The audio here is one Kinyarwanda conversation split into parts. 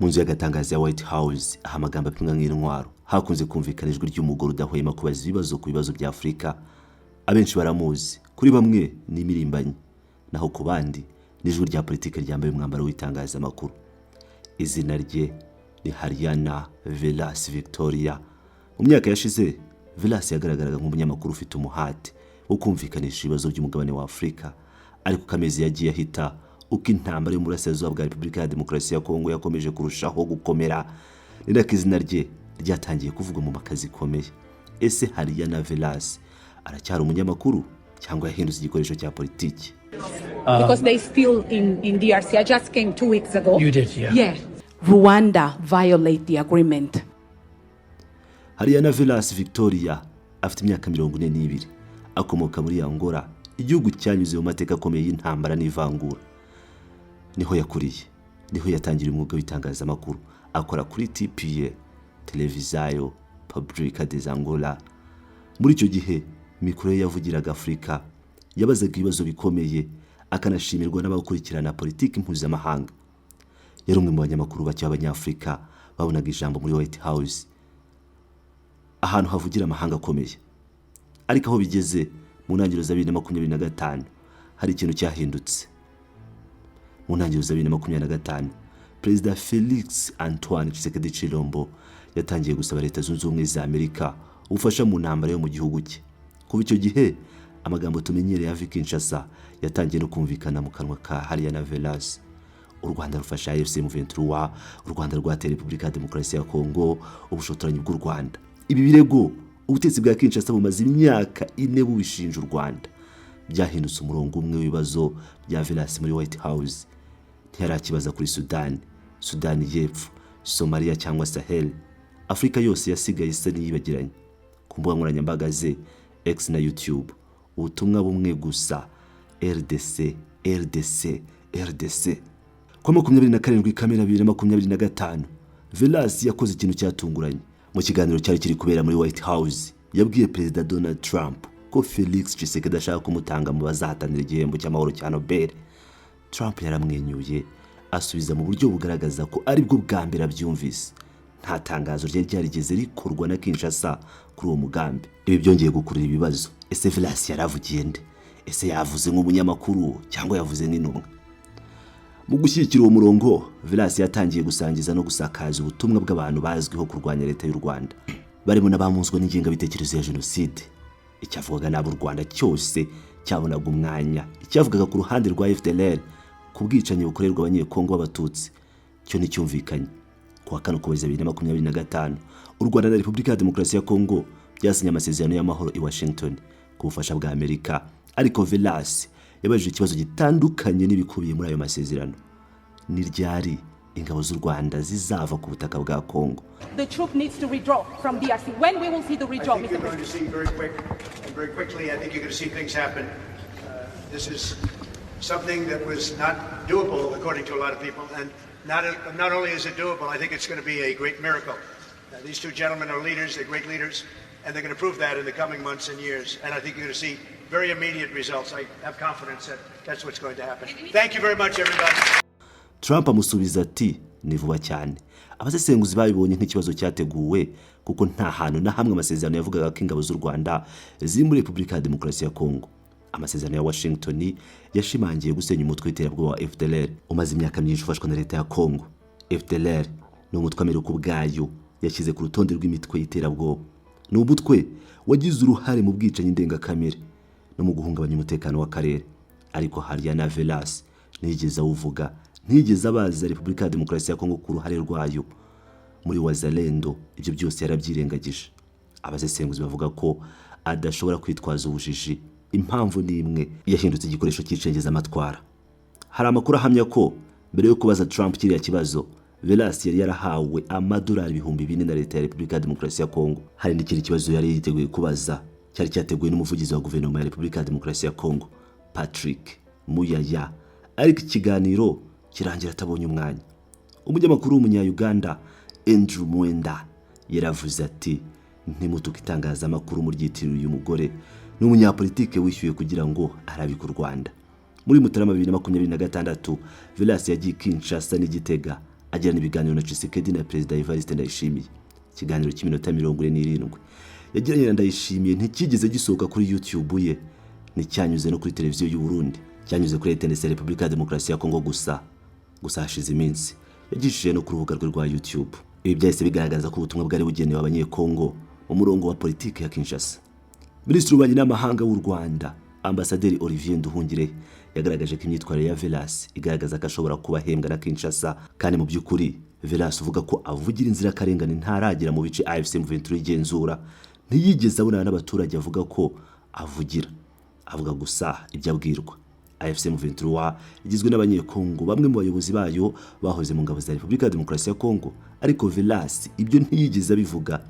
Mu nzu y'agatangaza ya White House aha amagambo apimwa nk'intwaro hakunze kumvikana ijwi ry'umugore udahwema kubaza ibibazo ku bibazo bya Afurika. Abenshi baramuzi, kuri bamwe ni imirimbanyi, naho ku bandi ni ijwi rya politike ryambaye umwambaro w'itangazamakuru. Izina rye ni Haryana Velas Victoria. Mu myaka yashize Velas yagaragaraga nk'umunyamakuru ufite umuhate wo kumvikanisha ibibazo by'umugabane wa Afurika, ariko kamezi yagiye ahita uko intambara yo mu burasirazuba bwa Repubulika ya Demokarasi ya Kongo yakomeje kurushaho gukomera, ni nako izina rye ryatangiye kuvugwa mu makazi ikomeye. Ese Haryana Velas aracyari umunyamakuru cyangwa yahindutse igikoresho cya politiki? Because they still in DRC. I just came 2 weeks ago. You did, yeah. Yeah. Rwanda violate the agreement. Haryana Velas Victoria afite imyaka 42, akomoka muri Angola, igihugu cyanyuze mu mateka akomeye y'intambara n'ivangura. Niho yakuriye, niho yatangira umwuga w'itangazamakuru, akora kuri TPA, Televisão Pública de Angola. Muri icyo gihe mikoro yavugiraga Afurika, yabazaga ibibazo bikomeye, akanashimirwa n'abakurikirana politiki mpuzamahanga. Yari umwe mu banyamakuru bake b'Abanyafurika babonaga ijambo muri White House, ahantu havugira amahanga akomeye. Ariko aho bigeze mu ntangiriro za 2025 hari ikintu cyahindutse. Mu ntangiriro za 2025 Perezida Felix Antoine Tshisekedi Tshilombo yatangiye gusaba Leta Zunze Ubumwe za Amerika ubufasha mu ntambara yo mu gihugu cye. Kuva icyo gihe amagambo tumenyereye ava Kinshasa yatangiye no kumvikana mu kanwa ka Haryana Velas. U Rwanda rufasha AFC M23, u Rwanda rwatera Repubulika ya Demokarasi ya Kongo, ubushotoranyi bw'u Rwanda. Ibi birego ubutetsi bwa Kinshasa bumaze imyaka 4 bubishinja u Rwanda. Byahindutse umurongo umwe w'ibibazo bya Velas muri White House. Ntiyarakibaza kuri Sudani y'Epfo, Somalia cyangwa Sahel. Afrika yose yasigaye isa n'iyibagiranye. Ku mbuga nkoranyambaga ze X na YouTube, ubutumwa bumwe gusa: RDC, RDC, RDC. Kwa 27 Kamena 2025 Velas yakoze ikintu cyatunguranye. Mu kiganiro cyari kiri kubera muri White House, yabwiye Perezida Donald Trump ko Felix Tshisekedi ashaka kumutanga mu bazahatanira igihembo cy'amahoro cya Nobel. Trump yaramwenyuye asubiza mu buryo bugaragaza ko ari bwo bwa mbere abyumvise. Nta tangazo ryari ryarigeze rikorwa na Kinshasa kuri uwo mugambi. Ibi byongeye gukurura ibibazo. Ese Velas yaravugiye nde? Ese yavuze nk'umunyamakuru cyangwa yavuze nk'intumwa? Mu gushyigikira uwo murongo, Velas yatangiye gusangiza no gusakaza ubutumwa bw'abantu bazwiho kurwanya Leta y'u Rwanda, barimo n'abamunzwe n'ingengabitekerezo ya Jenoside. Icyavugaga n'abo Rwanda cyose cyabonaga umwanya, icyavugaga ku ruhande rwa FDLR ku bwicanyi bukorerwa abanyekongo b'abatutsi cyo nticyumvikanye. Ku wa 4 Ukuboza 2025 u Rwanda na Repubulika ya Demokarasi ya Kongo byasinye amasezerano y'amahoro i Washington ku bufasha bwa Amerika, ariko Velas yabajije ikibazo gitandukanye n'ibikubiye muri ayo masezerano: ni ryari ingabo z'u Rwanda zizava ku butaka bwa Kongo? The troop needs to withdraw from DRC. When we will see the withdrawal, Mr. President? See very quickly. I think you're going to see things happen. This is something that was not doable, according to a lot of people, and not only is it doable, I think it's going to be a great miracle. These two gentlemen are leaders, they're great leaders, and they're going to prove that in the coming months and years. And I think you're going to see very immediate results. I have confidence that that's what's going to happen. Thank you very much, everybody. Trump amusubiza ati ni vuba cyane. Abasesenguzi babibonye nk'ikibazo cyateguwe kuko nta hantu na hamwe amasezerano yavugaga ko ingabo z'u Rwanda ziri muri Repubulika ya Demokarasi ya Kongo. Amasezerano ya Washington yashimangiye gusenya umutwe w'iterabwoba wa FDLR umaze imyaka myinshi ufashwa na Leta ya Kongo. FDLR ni umutwe Amerika ubwayo yashyize ku rutonde rw'imitwe y'iterabwoba. Ni umutwe wagize uruhare mu bwicanyi ndengakamere no mu guhungabanya umutekano w'akarere. Ariko Haryana Velas ntigeze awuvuga, ntigeze abaza Repubulika ya Demokarasi ya Kongo ku ruhare rwayo muri Wazalendo. Ibyo byose yarabyirengagije. Abasesenguzi bavuga ko adashobora kwitwaza ubujiji. Impamvu ni imwe: yahindutse igikoresho cy'icengeza amatwara. Hari amakuru ahamya ko mbere yo kubaza Trump kiriya kibazo, Velas yari yarahawe amadolari 4,000 na Leta ya Repubulika ya Demokarasi ya Kongo. Hari n'ikindi kibazo yari yiteguye kubaza, cyari cyateguwe n'umuvugizi wa guverinoma ya Repubulika ya Demokarasi ya Kongo, Patrick Muyaya, ariko ikiganiro kirangira atabonye umwanya. Umunyamakuru w'umunya-Uganda Andrew Mwenda yaravuze ati ntimutuka itangazamakuru muryitiriye uyu mugore n'umunyapolitike wishyuye kugira ngo arabike u Rwanda. Muri Mutarama 2026 Velas yagiye Kinshasa n'Igitega agirana ibiganiro na Tshisekedi na Perezida Evariste Ndayishimiye. Ikiganiro cy'iminota 47 yagiranye na Ndayishimiye ntikigeze gisohoka kuri YouTube ye, nticyanyuze no kuri televiziyo y'u Burundi, cyanyuze kuri RTNC Repubulika ya Demokarasi ya Kongo gusa hashize iminsi yagishije no ku rubuga rwe rwa YouTube. Ibi byahise bigaragaza ko ubutumwa bwari bugenewe abanyekongo mu murongo wa politiki ya Kinshasa. Minisitiri w'Ububanyi n'Amahanga w'u Rwanda Ambasaderi Olivier Nduhungirehe yagaragaje ko imyitwarire ya Velas igaragaza ko ashobora kuba ahembwa na Kinshasa, kandi mu by'ukuri Velas uvuga ko avugira inzirakarengane ntaragira mu bice AFC M23 igenzura, ntiyigeze abonana n'abaturage avuga ko avugira, avuga gusa ibyo abwirwa. AFC M23 igizwe n'abanyekongo, bamwe mu bayobozi bayo bahoze mu ngabo za Repubulika ya Demokarasi ya Kongo, ariko Velas ibyo ntiyigeze abivuga.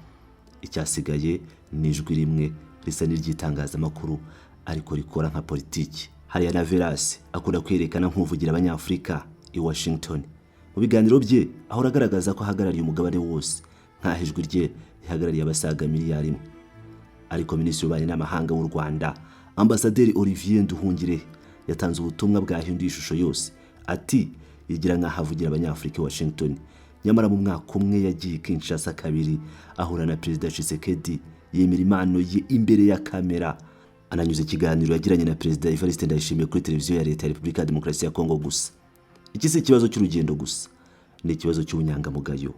Icyasigaye ni ijwi rimwe risa n'iry'itangazamakuru ariko rikora nka politiki. Hariya na Velas akunda kwerekana nk'uvugira abanyafurika i Washington. Mu biganiro bye ahora agaragaza ko ahagarariye umugabane wose, nk'aho ijwi rye rihagarariye abasaga miliyari imwe. Ariko Minisitiri w'Ububanyi n'Amahanga w'u Rwanda Ambasaderi Olivier Nduhungirehe yatanze ubutumwa bwahinduye ishusho yose, ati yigira nk'aho avugira abanyafurika i Washington. Nyamara mu mwaka umwe yagiye Kinshasa kabiri ahura na Perezida Tshisekedi, yemera impano ye imbere ya kamera. Ananyuze ikiganiro yagiranye na Perezida Evariste Ndayishimiye kuri televiziyo ya Leta ya Repubulika ya Demokarasi ya Kongo gusa. Iki si ikibazo cy'urugendo gusa, ni ikibazo cy'ubunyangamugayo,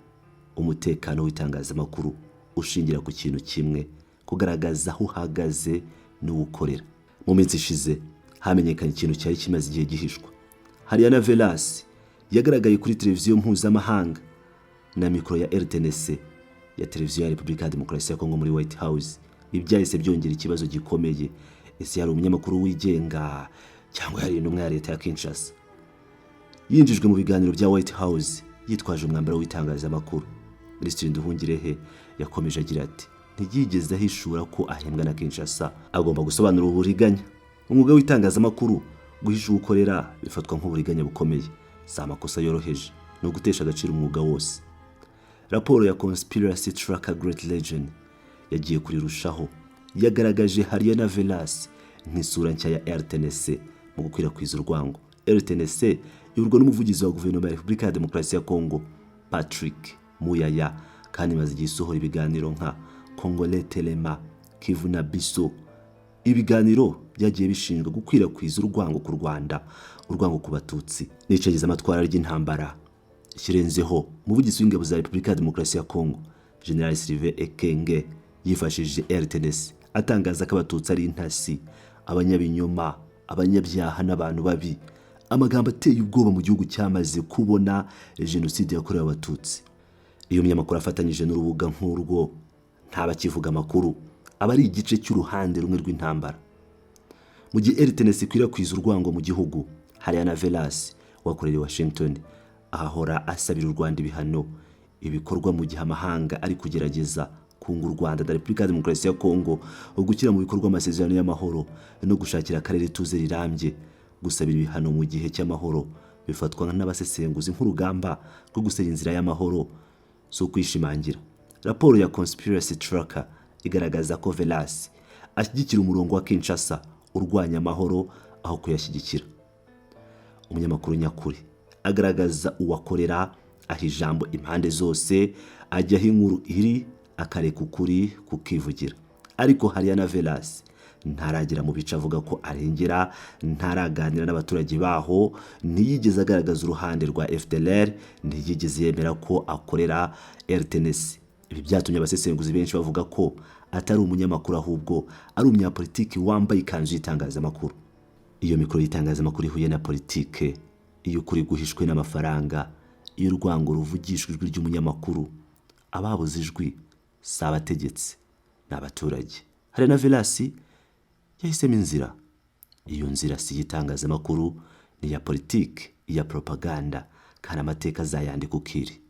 umutekano w'itangazamakuru ushingira ku kintu kimwe, kugaragaza aho uhagaze n'uwukorera. Mu minsi ishize hamenyekanye ikintu cyari kimaze igihe gihishwa. Hariya na Velas yagaragaye kuri televiziyo mpuzamahanga na mikoro ya RTNC ya televiziyo ya Repubulika ya Demokarasi ya Kongo muri White House. Ibi byahise byongera ikibazo gikomeye. Ese yari umunyamakuru wigenga cyangwa yari intumwa ya leta ya Kinshasa? Yinjijwe mu biganiro bya White House yitwaje umwambaro w'itangazamakuru. Minisitiri Nduhungirehe yakomeje agira ati ntiyigeze ahishura ko ahembwa na Kinshasa, agomba gusobanura uburiganya. Umwuga w'itangazamakuru guhisha ukorera bifatwa nk'uburiganya bukomeye, si amakosa yoroheje, no gutesha agaciro umwuga wose. Raporo ya Conspiracy Tracker Great Legend yagiye kurirushaho, yagaragaje hariya na Velas nk'isura nshya ya RTNC mu gukwirakwiza urwango. RTNC iyoborwa n'umuvugizi wa guverinoma ya Repubulika ya Demokarasi ya Kongo Patrick Muyaya, kandi maze igihe isohora ibiganiro nka Congolais Telema, Kivu na Biso. Ibiganiro byagiye bishinzwe gukwirakwiza urwango ku Rwanda, urwango ku Batutsi, n'icegeza amatwara ry'intambara. Ikirenzeho umuvugizi w'ingabo za Repubulika ya Demokarasi ya Kongo General Sylvain Ekenge yifashishije RTNC atangaza ko Abatutsi ari intasi, abanyabinyoma, abanyabyaha n'abantu babi, amagambo ateye ubwoba mu gihugu cyamaze kubona jenoside yakorewe Abatutsi. Iyo munyamakuru afatanyije n'urubuga nk'urwo ntabakivuga amakuru, aba ari igice cy'uruhande rumwe rw'intambara. Mu gihe RTNC ikwirakwiza urwango mu gihugu, hariya na Velas wakorera i Washington ahahora asabira u Rwanda ibihano, ibikorwa mu gihe amahanga ari kugerageza kunga u Rwanda na Repubulika ya Demokarasi ya Kongo, gushyira mu bikorwa amasezerano y'amahoro no gushakira akarere tuze rirambye. Gusabira ibihano mu gihe cy'amahoro bifatwa n'abasesenguzi nk'urugamba rwo gusenya inzira y'amahoro, so kwishimangira. Raporo ya Conspiracy Tracker igaragaza ko Velas ashyigikira umurongo wa Kinshasa urwanya amahoro aho kuyashyigikira. Umunyamakuru nyakuri agaragaza uwakorera, aho ijambo impande zose, ajyaho inkuru iri, akareka ukuri kukivugira. Ariko hariya na Velas ntaragira mu bice avuga ko arengera, ntaraganira n'abaturage baho, ntiyigeze agaragaza uruhande rwa FDLR, ntiyigeze yemera ko akorera RTNC. Ibi byatumye abasesenguzi benshi bavuga ko atari umunyamakuru ahubwo ari umunyapolitiki wambaye ikanzu y'itangazamakuru. Iyo mikoro y'itangazamakuru ihuye na politike, iyo kuri guhishwe n'amafaranga, iyo urwango ruvugishwa ijwi ry'umunyamakuru, ababuze ijwi si abategetsi n'abaturage. Hari na Velas yahisemo inzira. Iyo nzira si y'itangazamakuru, ni ya politike, iya propaganda, kandi amateka azayandika ukiri.